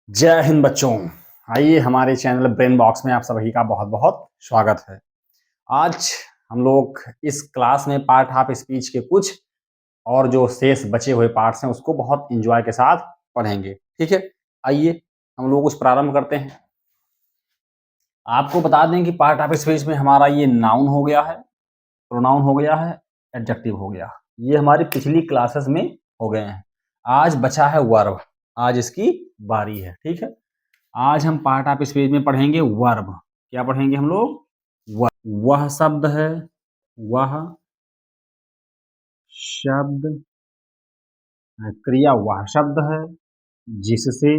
जय हिंद बच्चों। आइए हमारे चैनल ब्रेन बॉक्स में आप सभी का बहुत बहुत स्वागत है। आज हम लोग इस क्लास में पार्ट हाफ स्पीच के कुछ और जो शेष बचे हुए पार्ट्स हैं उसको बहुत इंजॉय के साथ पढ़ेंगे। ठीक है, आइए हम लोग उस प्रारंभ करते हैं। आपको बता दें कि पार्ट हाफ स्पीच में हमारा ये नाउन हो गया है, प्रोनाउन हो गया है, एडजेक्टिव हो गया। ये हमारी पिछली क्लासेस में हो गए हैं। आज बचा है वर्ब, आज इसकी बारी है। ठीक है, आज हम पार्ट ऑफ स्पीच में पढ़ेंगे वर्ब। क्या पढ़ेंगे हम लोग? वह शब्द है, वह शब्द क्रिया वह शब्द है जिससे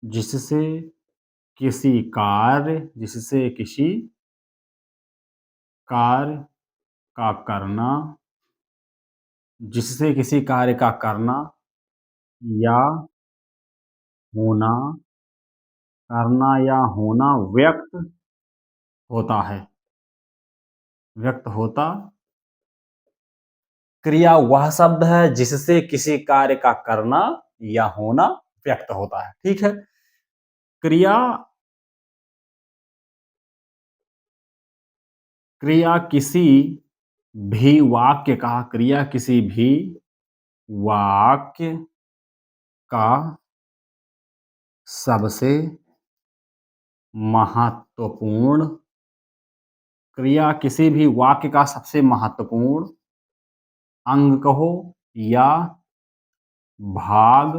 जिससे किसी कार्य का करना, जिससे किसी कार्य का करना या होना व्यक्त होता है। व्यक्त होता क्रिया वह शब्द है जिससे किसी कार्य का करना या होना व्यक्त होता है। ठीक है, क्रिया क्रिया किसी भी वाक्य का क्रिया किसी भी वाक्य का सबसे महत्वपूर्ण क्रिया किसी भी वाक्य का सबसे महत्वपूर्ण अंग कहो या भाग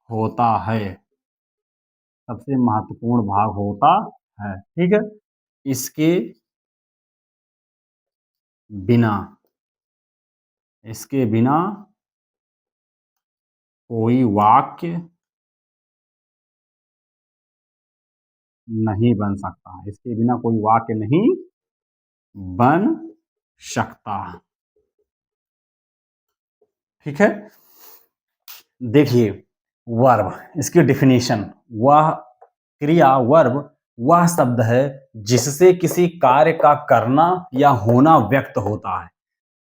होता है। सबसे महत्वपूर्ण भाग होता है। ठीक है, इसके बिना इसके बिना कोई वाक्य नहीं बन सकता। इसके बिना कोई वाक्य नहीं बन सकता। ठीक है, देखिए वर्ब, इसकी डेफिनेशन। वह क्रिया वर्ब वह शब्द है जिससे किसी कार्य का करना या होना व्यक्त होता है।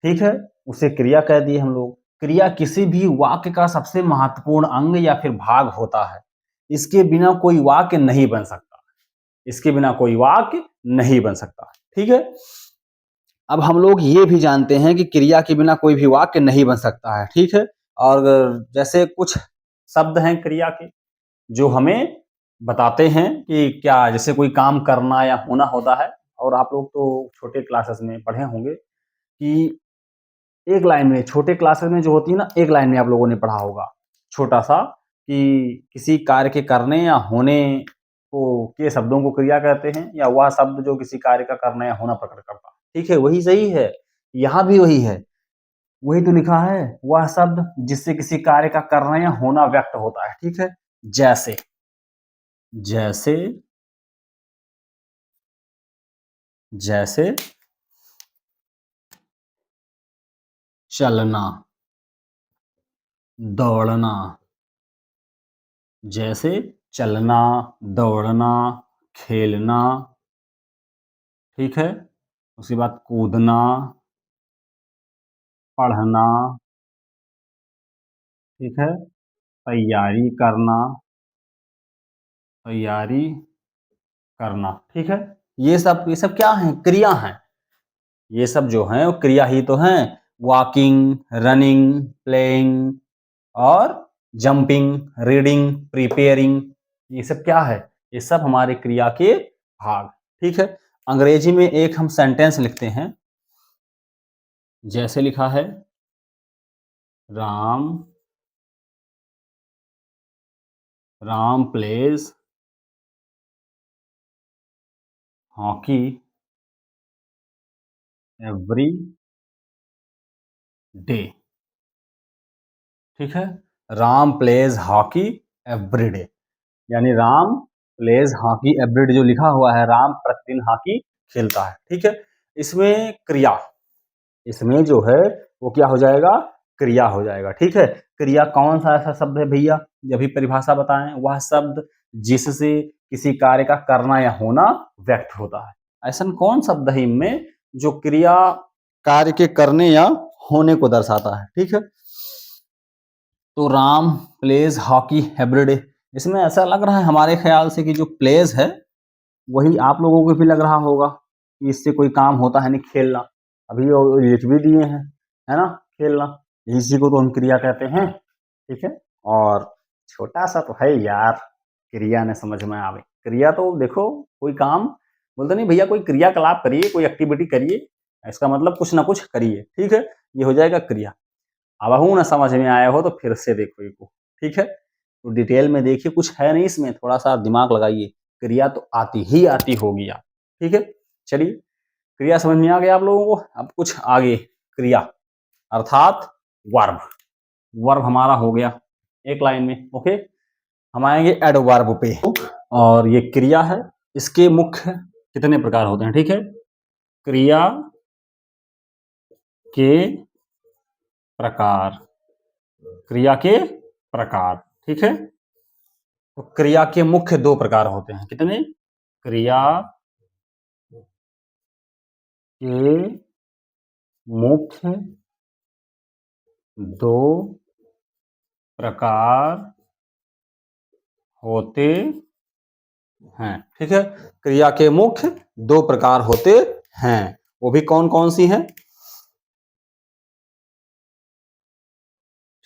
ठीक है, उसे क्रिया कह दिए हम लोग। क्रिया किसी भी वाक्य का सबसे महत्वपूर्ण अंग या फिर भाग होता है। इसके बिना कोई वाक्य नहीं बन सकता। इसके बिना कोई वाक्य नहीं बन सकता। ठीक है, अब हम लोग ये भी जानते हैं कि क्रिया के बिना कोई भी वाक्य नहीं बन सकता है। ठीक है, और जैसे कुछ शब्द हैं क्रिया के जो हमें बताते हैं कि क्या, जैसे कोई काम करना या होना होता है। और आप लोग तो छोटे क्लासेस में पढ़े होंगे कि एक लाइन में, छोटे क्लासेस में जो होती है ना, एक लाइन में आप लोगों ने पढ़ा होगा छोटा सा, कि किसी कार्य के करने या होने को के शब्दों को क्रिया कहते हैं, या वह शब्द जो किसी कार्य का करना या होना प्रकट करता है। ठीक है, वही सही है, यहाँ भी वही है। वही तो लिखा है, वह शब्द जिससे किसी कार्य का करना या होना व्यक्त होता है। ठीक है, जैसे जैसे जैसे चलना, दौड़ना। जैसे चलना, दौड़ना, खेलना। ठीक है, उसके बाद कूदना, पढ़ना। ठीक है, तैयारी करना, तैयारी करना। ठीक है, ये सब क्या है? क्रिया है। ये सब जो हैं वो क्रिया ही तो हैं। वॉकिंग, रनिंग, प्लेइंग और जंपिंग, रीडिंग, प्रिपेयरिंग, ये सब क्या है? ये सब हमारे क्रिया के भाग। ठीक है, अंग्रेजी में एक हम सेंटेंस लिखते हैं। जैसे लिखा है, Ram plays hockey every day. ठीक है, Ram plays hockey every day, यानी Ram plays hockey every day जो लिखा हुआ है, राम प्रतिदिन हॉकी खेलता है। ठीक है, इसमें क्रिया, इसमें जो है वो क्या हो जाएगा? क्रिया हो जाएगा। ठीक है, क्रिया कौन सा ऐसा शब्द है भैया? अभी परिभाषा बताएं। वह शब्द जिससे किसी कार्य का करना या होना व्यक्त होता है। ऐसा कौन शब्द है इनमें जो क्रिया कार्य के करने या होने को दर्शाता है? ठीक है, तो Ram plays hockey every day. इसमें ऐसा लग रहा है हमारे ख्याल से कि जो प्लेज है वही आप लोगों को भी लग रहा होगा कि इससे कोई काम होता है नहीं, खेलना। अभी वो लिख भी दिए हैं, है ना, खेलना, इसी को तो हम क्रिया कहते हैं। ठीक है, और छोटा सा तो है यार, क्रिया ने समझ में आवे। क्रिया तो देखो, कोई काम बोलते नहीं भैया, कोई क्रियाकलाप करिए, कोई एक्टिविटी करिए, इसका मतलब कुछ ना कुछ करिए। ठीक है, ये हो जाएगा क्रिया। अब हूं ना समझ में आया हो तो फिर से देखो इसको। ठीक है, तो डिटेल में देखिए, कुछ है नहीं इसमें, थोड़ा सा दिमाग लगाइए। क्रिया तो आती ही आती होगी आप। ठीक है, चलिए, क्रिया समझ में आ गया आप लोगों को। अब कुछ आगे क्रिया अर्थात वर्ब। वर्ब हमारा हो गया एक लाइन में। ओके, हम आएंगे एडवर्ब पे। और ये क्रिया है, इसके मुख्य कितने प्रकार होते हैं। ठीक है, क्रिया के प्रकार, क्रिया के प्रकार। ठीक है, तो क्रिया के मुख्य दो प्रकार होते हैं। कितने? क्रिया के मुख्य दो प्रकार होते हैं। ठीक है, क्रिया के मुख्य दो प्रकार होते हैं, वो भी कौन कौन सी हैं?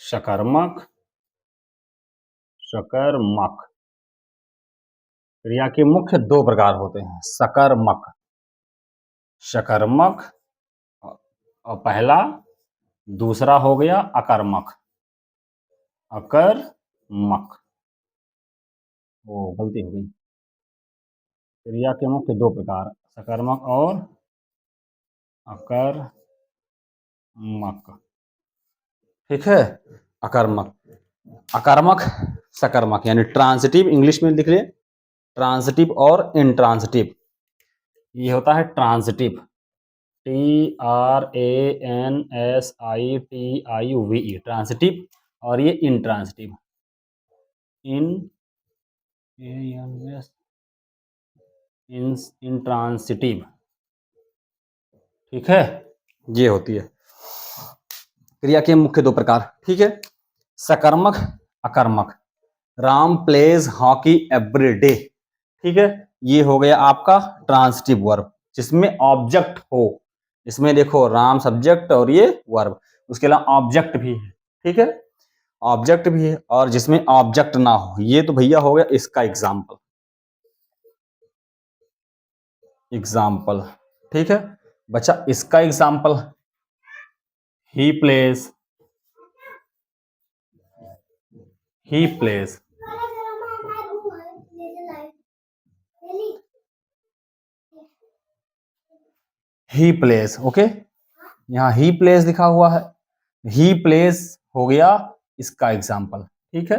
सकर्मक, सकर्मक। क्रिया के मुख्य दो प्रकार होते हैं, सकर्मक, सकर्मक और पहला, दूसरा हो गया अकर्मक, अकर्मक। वो गलती हो गई। क्रिया के मुख्य दो प्रकार, सकर्मक और अकर्मक। ठीक है, अकर्मक, अकर्मक, सकर्मक, यानी ट्रांसिटिव इंग्लिश में लिख ले, ट्रांसिटिव और इंट्रांसिटिव। ये होता है ट्रांसिटिव, TRANSITIV, ट्रांसिटिव। और ये इंट्रांसिटिव, इंट्रांसिटिव। ठीक है, ये होती है क्रिया के मुख्य दो प्रकार। ठीक है, सकर्मक, अकर्मक। Ram plays hockey every day. ठीक है, ये हो गया आपका ट्रांसिटिव वर्ब, जिसमें ऑब्जेक्ट हो। इसमें देखो, राम सब्जेक्ट और ये वर्ब, उसके अलावा ऑब्जेक्ट भी है। ठीक है, ऑब्जेक्ट भी है, और जिसमें ऑब्जेक्ट ना हो, ये तो भैया हो गया इसका एग्जाम्पल, एग्जाम्पल। ठीक है बच्चा, इसका example, he plays, he plays, he place. Okay, यहाँ ही प्लेस लिखा हुआ है, ही प्लेस हो गया इसका एग्जाम्पल। ठीक है,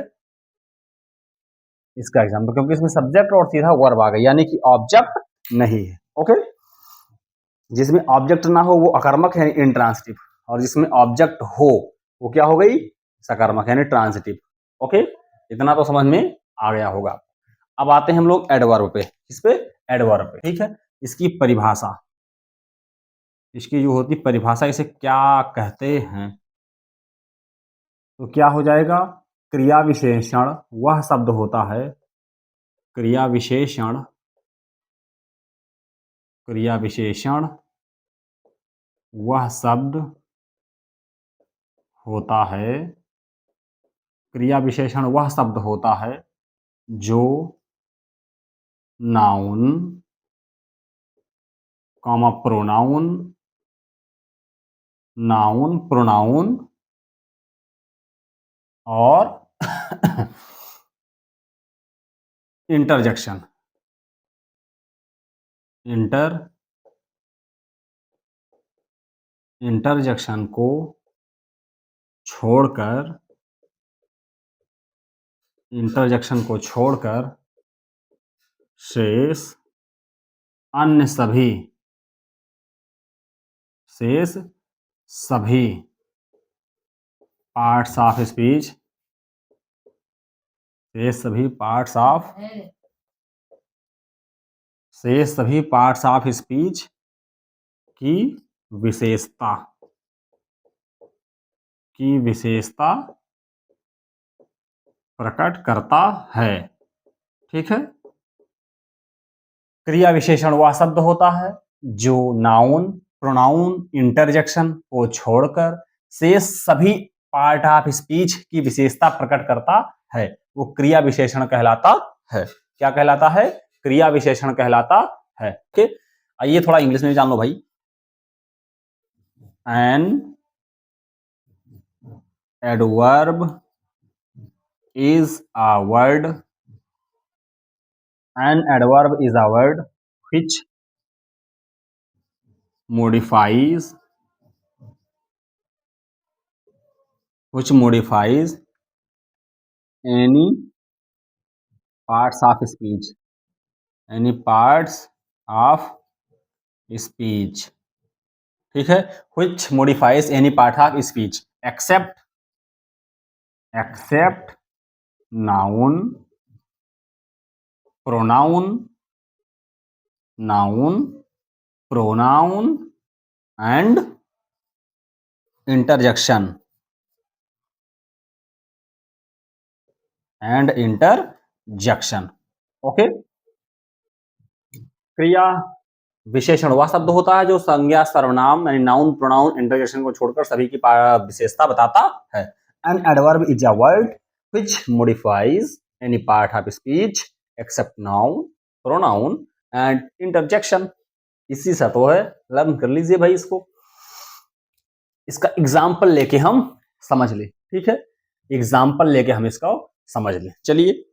इसका एग्जाम्पल, क्योंकि इसमें सब्जेक्ट और सीधा वर्ब आ गया, यानी कि ऑब्जेक्ट नहीं है। ओके, जिसमें ऑब्जेक्ट ना हो वो अकर्मक है, इंट्रांसिटिव, और जिसमें ऑब्जेक्ट हो वो क्या हो गई? सकर्मक, यानी ट्रांसिटिव। ओके, इतना तो समझ में आ गया होगा। अब आते हैं हम लोग एडवर्ब पे। किस पे? एडवर्ब पे। ठीक है, इसकी परिभाषा, इसकी जो होती परिभाषा, इसे क्या कहते हैं? तो क्या हो जाएगा? क्रिया विशेषण वह शब्द होता है, क्रिया विशेषण, क्रिया विशेषण वह शब्द होता है, क्रिया विशेषण वह शब्द होता है जो noun, comma pronoun, noun, pronoun और इंटरजेक्शन, इंटरजेक्शन को छोड़कर, इंटरजेक्शन को छोड़कर शेष अन्य सभी, शेष सभी पार्ट्स ऑफ स्पीच, शेष सभी पार्ट्स ऑफ, शेष सभी पार्ट्स ऑफ स्पीच की विशेषता, की विशेषता प्रकट करता है। ठीक है। क्रिया विशेषण वह शब्द होता है जो नाउन, प्रोनाउन, इंटरजेक्शन को छोड़कर शेष सभी पार्ट ऑफ स्पीच की विशेषता प्रकट करता है, वो क्रिया विशेषण कहलाता है। क्या कहलाता है? क्रिया विशेषण कहलाता है। ओके, आइए थोड़ा इंग्लिश में जान लो भाई। An adverb is a word an adverb is a word which modifies any parts of speech, any parts of speech। ठीक है, which modifies any part of speech except noun, pronoun, and interjection okay. क्रिया विशेषण वह शब्द होता है जो संज्ञा, सर्वनाम यानी नाउन, प्रोनाउन, इंटरजेक्शन को छोड़कर सभी की विशेषता बताता है। An adverb is a word which modifies any part of speech except noun, pronoun and interjection. इसी सा तो है, लर्न कर लीजिए भाई इसको। इसका एग्जाम्पल लेके हम समझ ले। ठीक है, एग्जाम्पल लेके हम इसको समझ ले। चलिए,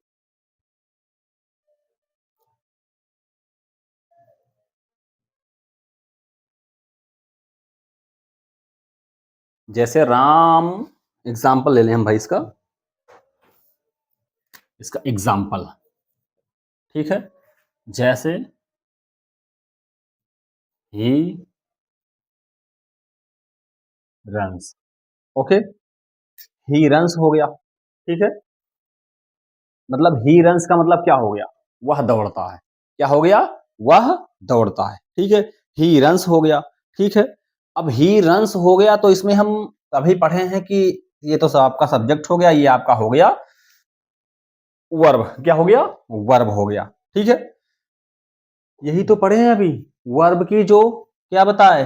जैसे राम, एग्जाम्पल ले लें हम भाई इसका एग्जाम्पल। ठीक है, जैसे he runs. Okay, he runs हो गया। ठीक है, मतलब ही रन्स का मतलब क्या हो गया? वह दौड़ता है। क्या हो गया? वह दौड़ता है। ठीक है, ही रन्स हो गया। ठीक है, अब ही रन्स हो गया तो इसमें हम अभी पढ़े हैं कि ये तो आपका सब्जेक्ट हो गया, ये आपका हो गया वर्ब। क्या हो गया? वर्ब हो गया। ठीक है, यही तो पढ़े हैं अभी। वर्ब की जो क्या बताए?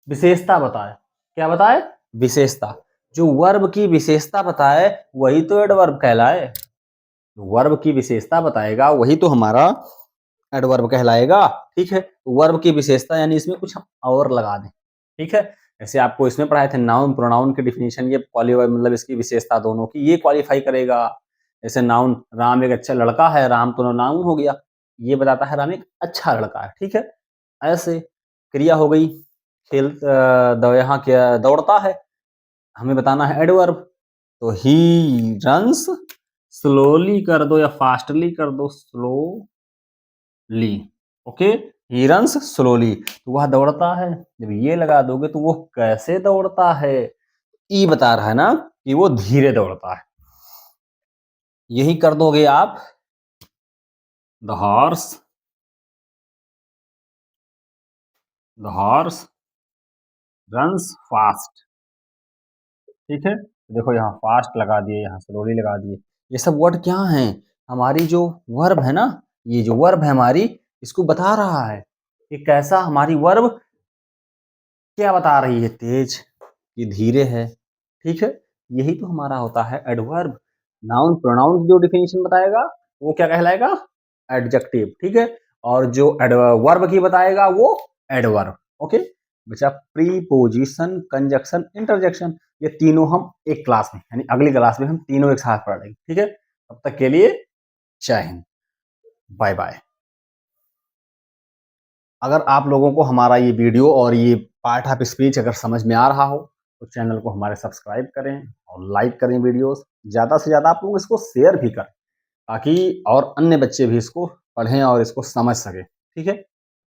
विशेषता बताए। क्या बताए? विशेषता। जो वर्ब की विशेषता बताए वही तो एडवर्ब कहलाए। वर्ब की विशेषता बताएगा वही तो हमारा एडवर्ब कहलाएगा। ठीक है, वर्ब की विशेषता यानी इसमें कुछ हम और लगा दें। ठीक है, जैसे आपको इसमें पढ़ाए थे नाउन, प्रोनाउन की डिफिनेशन, ये क्वालिफाई मतलब इसकी विशेषता दोनों की ये क्वालिफाई करेगा। जैसे नाउन, राम एक अच्छा लड़का है, राम तो नाउन हो गया, ये बताता है राम एक अच्छा लड़का है। ठीक है, ऐसे क्रिया हो गई, खेल यहाँ क्या दौड़ता है, हमें बताना है एडवर्ब, तो ही रन्स स्लोली कर दो या फास्टली कर दो, slowly. Okay, he runs slowly, तो वह दौड़ता है। जब ये लगा दोगे तो वो कैसे दौड़ता है, ई बता रहा है ना कि वो धीरे दौड़ता है। यही कर दोगे आप, द हॉर्स रन्स फास्ट। ठीक है, देखो यहाँ फास्ट लगा दिए, यहाँ स्लोली लगा दिए। ये सब वर्ड क्या हैं? हमारी जो वर्ब है ना, ये जो वर्ब है हमारी, इसको बता रहा है कि कैसा हमारी वर्ब क्या बता रही है, तेज कि धीरे है। ठीक है, यही तो हमारा होता है एडवर्ब। नाउन, प्रोनाउन जो डिफिनेशन बताएगा वो क्या कहलाएगा? एडजेक्टिव। ठीक है, और जो वर्ब की बताएगा वो एडवर्ब। ओके बच्चा, प्रीपोजिशन, कंजक्शन, इंटरजेक्शन, ये तीनों हम एक क्लास में यानी अगली क्लास में हम तीनों एक साथ पढ़ लेंगे। ठीक है, तब तक के लिए जय हिंद, बाय बाय। अगर आप लोगों को हमारा ये वीडियो और ये पार्ट ऑफ स्पीच अगर समझ में आ रहा हो तो चैनल को हमारे सब्सक्राइब करें और लाइक करें वीडियोस, ज़्यादा से ज़्यादा आप लोग इसको शेयर भी करें ताकि और अन्य बच्चे भी इसको पढ़ें और इसको समझ सकें। ठीक है।